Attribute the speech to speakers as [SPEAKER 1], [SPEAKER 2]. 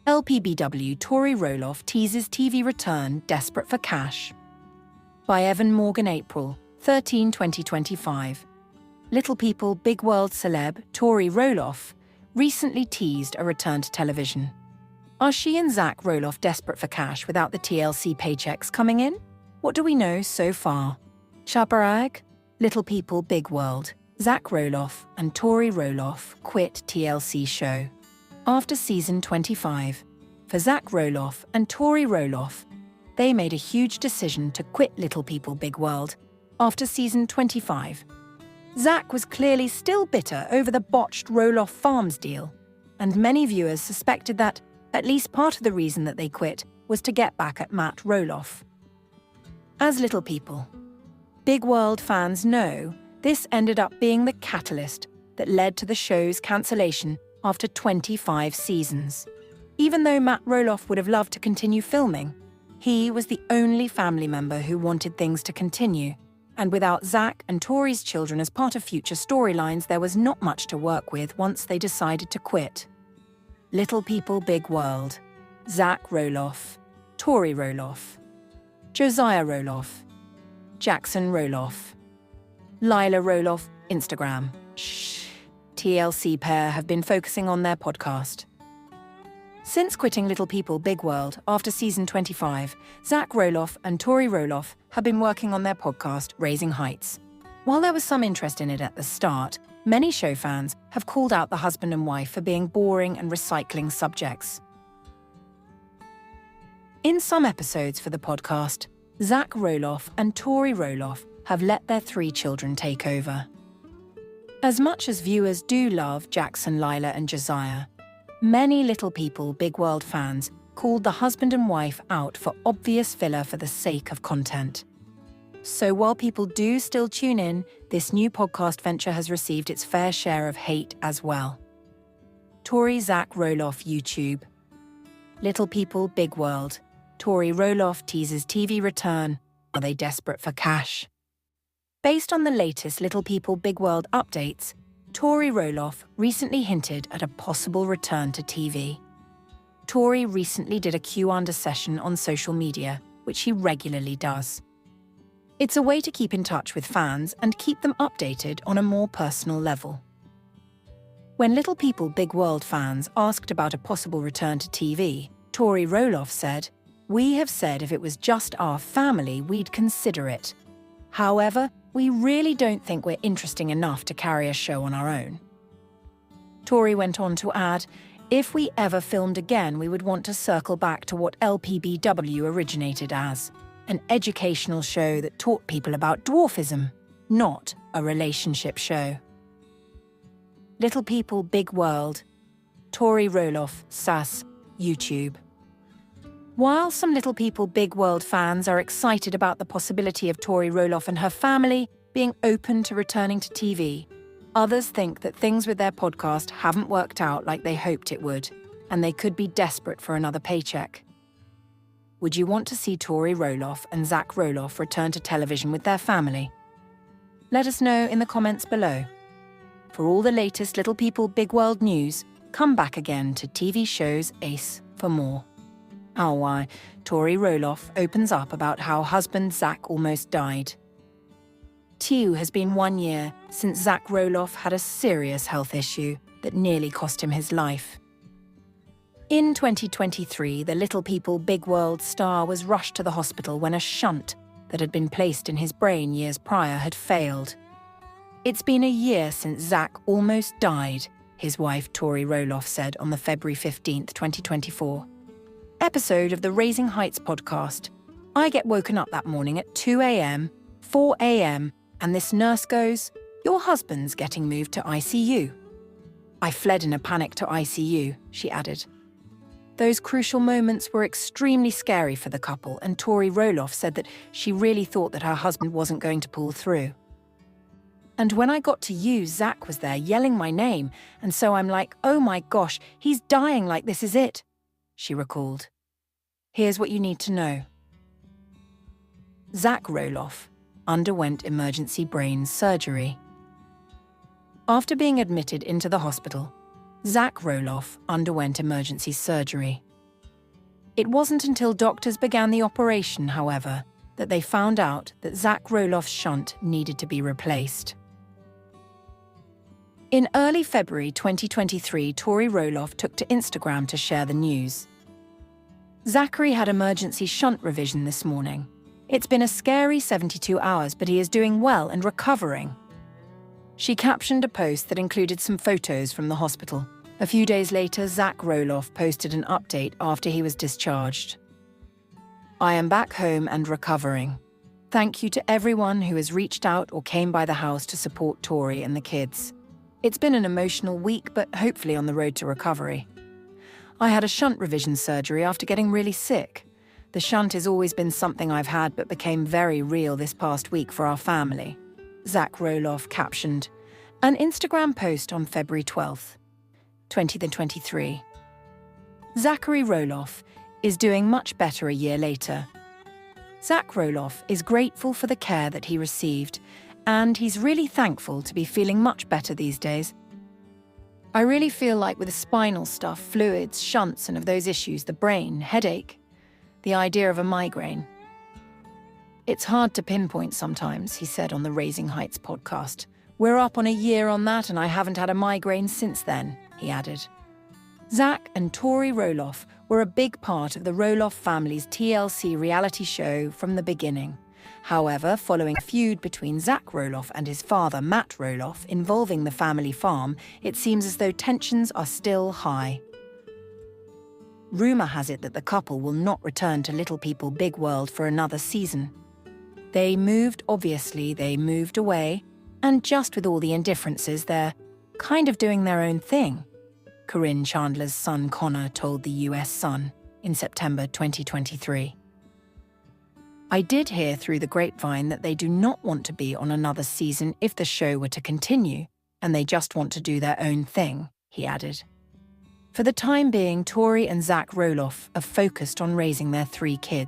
[SPEAKER 1] LPBW Tori Roloff teases TV return, desperate for cash. ByEvan MorganApril, 13/2025. Little People, Big World celeb Tori Roloff recently teased a return to television. Are she and Zach Roloff desperate for cash without the TLC paychecks coming in? What do we know so far? Chaparag, Little People, Big World. Zach Roloff and Tori Roloff quit TLC show. After season 25, for Zach Roloff and Tori Roloff, they made a huge decision to quit Little People, Big World after season 25. Zach was clearly still bitter over the botched Roloff Farms deal, and many viewers suspected that at least part of the reason that they quit was to get back at Matt Roloff. As Little People, Big World fans know, this ended up being the catalyst that led to the show's cancellation after 25 seasons. Even though Matt Roloff would have loved to continue filming, he was the only family member who wanted things to continue, and without Zach and Tori's children as part of future storylines, there was not much to work with once they decided to quit. Little People, Big World. Zach Roloff, Tori Roloff, Josiah Roloff, Jackson Roloff, Lila Roloff, Instagram. TLC pair have been focusing on their podcast. Since quitting Little People, Big World after season 25, Zach Roloff and Tori Roloff have been working on their podcast, Raising Heights. While there was some interest in it at the start, many show fans have called out the husband and wife for being boring and recycling subjects. In some episodes for the podcast, Zach Roloff and Tori Roloff have let their 3 children take over. As much as viewers do love Jackson, Lila and Josiah, many Little People, Big World fans called the husband and wife out for obvious filler for the sake of content. So while people do still tune in, this new podcast venture has received its fair share of hate as well. Tori Zach Roloff YouTube. Little People, Big World. Tori Roloff teases TV return. Are they desperate for cash? Based on the latest Little People, Big World updates, Tori Roloff recently hinted at a possible return to TV. Tori recently did a Q&A session on social media, which he regularly does. It's a way to keep in touch with fans and keep them updated on a more personal level. When Little People, Big World fans asked about a possible return to TV, Tori Roloff said, "We have said if it was just our family, we'd consider it. However, we really don't think we're interesting enough to carry a show on our own." Tori went on to add, "If we ever filmed again, we would want to circle back to what LPBW originated as, an educational show that taught people about dwarfism, not a relationship show." Little People, Big World. Tori Roloff, SAS, YouTube. While some Little People, Big World fans are excited about the possibility of Tori Roloff and her family being open to returning to TV, others think that things with their podcast haven't worked out like they hoped it would, and they could be desperate for another paycheck. Would you want to see Tori Roloff and Zach Roloff return to television with their family? Let us know in the comments below. For all the latest Little People, Big World news, come back again to TV shows Ace for more. Why Tori Roloff opens up about how husband Zach almost died. It has been 1 year since Zach Roloff had a serious health issue that nearly cost him his life. In 2023, the Little People, Big World star was rushed to the hospital when a shunt that had been placed in his brain years prior had failed. "It's been a year since Zach almost died," his wife Tori Roloff said on the February 15th, 2024. Episode of the Raising Heights podcast. "I get woken up that morning at 2 a.m., 4 a.m., and this nurse goes, 'Your husband's getting moved to ICU.' I fled in a panic to ICU," she added. Those crucial moments were extremely scary for the couple, and Tori Roloff said that she really thought that her husband wasn't going to pull through. "And when I got to you, Zach was there yelling my name, and so I'm like, oh my gosh, he's dying, like this is it," she recalled. Here's what you need to know. Zach Roloff underwent emergency brain surgery. After being admitted into the hospital, Zach Roloff underwent emergency surgery. It wasn't until doctors began the operation, however, that they found out that Zach Roloff's shunt needed to be replaced. In early February 2023, Tori Roloff took to Instagram to share the news. Zachary had emergency shunt revision this morning. It's been a scary 72 hours, but he is doing well and recovering. She captioned a post that included some photos from the hospital. A few days later, Zach Roloff posted an update after he was discharged. "I am back home and recovering. Thank you to everyone who has reached out or came by the house to support Tori and the kids. It's been an emotional week, but hopefully on the road to recovery. I had a shunt revision surgery after getting really sick. The shunt has always been something I've had but became very real this past week for our family," Zach Roloff captioned an Instagram post on February 12th, 2023. Zachary Roloff is doing much better a year later. Zach Roloff is grateful for the care that he received, and he's really thankful to be feeling much better these days. "I really feel like with the spinal stuff, fluids, shunts, and of those issues, the brain, headache, the idea of a migraine. It's hard to pinpoint sometimes," he said on the Raising Heights podcast. "We're up on a year on that and I haven't had a migraine since then," he added. Zach and Tori Roloff were a big part of the Roloff family's TLC reality show from the beginning. However, following a feud between Zach Roloff and his father, Matt Roloff, involving the family farm, it seems as though tensions are still high. Rumour has it that the couple will not return to Little People Big World for another season. They moved away, and just with all the indifferences, they're kind of doing their own thing, Corinne Chandler's son Connor told the US Sun in September 2023. "I did hear through the grapevine that they do not want to be on another season if the show were to continue, and they just want to do their own thing," he added. For the time being, Tori and Zach Roloff are focused on raising their 3 kids.